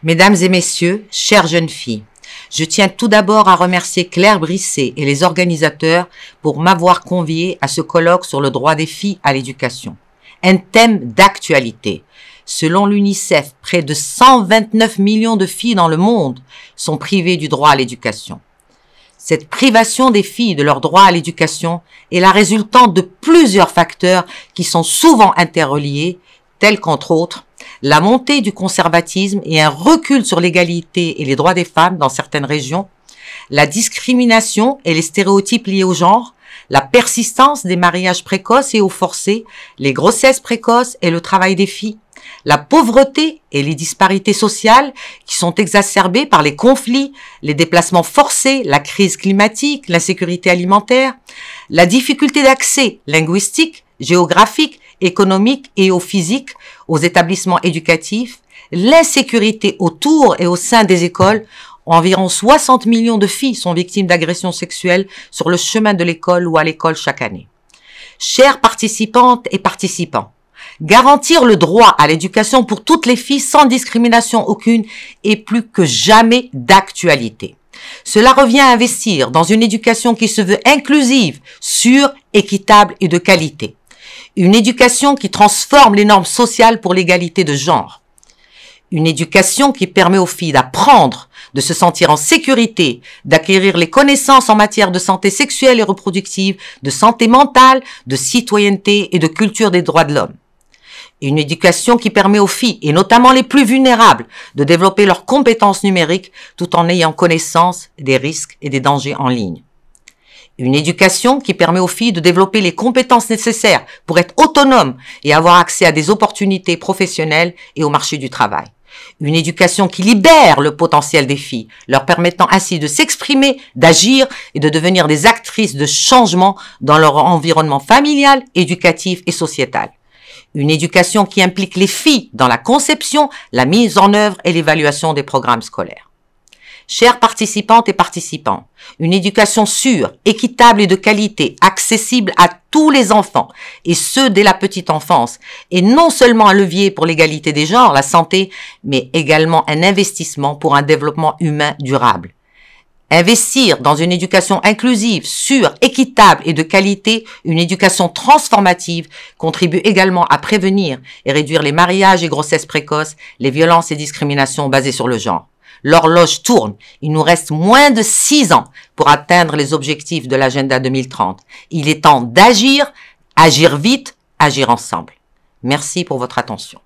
Mesdames et messieurs, chères jeunes filles, je tiens tout d'abord à remercier Claire Brisset et les organisateurs pour m'avoir conviée à ce colloque sur le droit des filles à l'éducation. Un thème d'actualité. Selon l'UNICEF, près de 129 millions de filles dans le monde sont privées du droit à l'éducation. Cette privation des filles de leur droit à l'éducation est la résultante de plusieurs facteurs qui sont souvent interreliés, tels qu'entre autres la montée du conservatisme et un recul sur l'égalité et les droits des femmes dans certaines régions, la discrimination et les stéréotypes liés au genre, la persistance des mariages précoces et ou forcés, les grossesses précoces et le travail des filles, la pauvreté et les disparités sociales qui sont exacerbées par les conflits, les déplacements forcés, la crise climatique, l'insécurité alimentaire, la difficulté d'accès linguistique, géographique, économique et au physique aux établissements éducatifs, l'insécurité autour et au sein des écoles. Environ 60 millions de filles sont victimes d'agressions sexuelles sur le chemin de l'école ou à l'école chaque année. Chères participantes et participants, garantir le droit à l'éducation pour toutes les filles sans discrimination aucune est plus que jamais d'actualité. Cela revient à investir dans une éducation qui se veut inclusive, sûre, équitable et de qualité. Une éducation qui transforme les normes sociales pour l'égalité de genre. Une éducation qui permet aux filles d'apprendre, de se sentir en sécurité, d'acquérir les connaissances en matière de santé sexuelle et reproductive, de santé mentale, de citoyenneté et de culture des droits de l'homme. Une éducation qui permet aux filles, et notamment les plus vulnérables, de développer leurs compétences numériques tout en ayant connaissance des risques et des dangers en ligne. Une éducation qui permet aux filles de développer les compétences nécessaires pour être autonomes et avoir accès à des opportunités professionnelles et au marché du travail. Une éducation qui libère le potentiel des filles, leur permettant ainsi de s'exprimer, d'agir et de devenir des actrices de changement dans leur environnement familial, éducatif et sociétal. Une éducation qui implique les filles dans la conception, la mise en œuvre et l'évaluation des programmes scolaires. Chères participantes et participants, une éducation sûre, équitable et de qualité, accessible à tous les enfants, et ce dès la petite enfance, est non seulement un levier pour l'égalité des genres, la santé, mais également un investissement pour un développement humain durable. Investir dans une éducation inclusive, sûre, équitable et de qualité, une éducation transformative, contribue également à prévenir et réduire les mariages et grossesses précoces, les violences et discriminations basées sur le genre. L'horloge tourne. Il nous reste moins de 6 ans pour atteindre les objectifs de l'agenda 2030. Il est temps d'agir, agir vite, agir ensemble. Merci pour votre attention.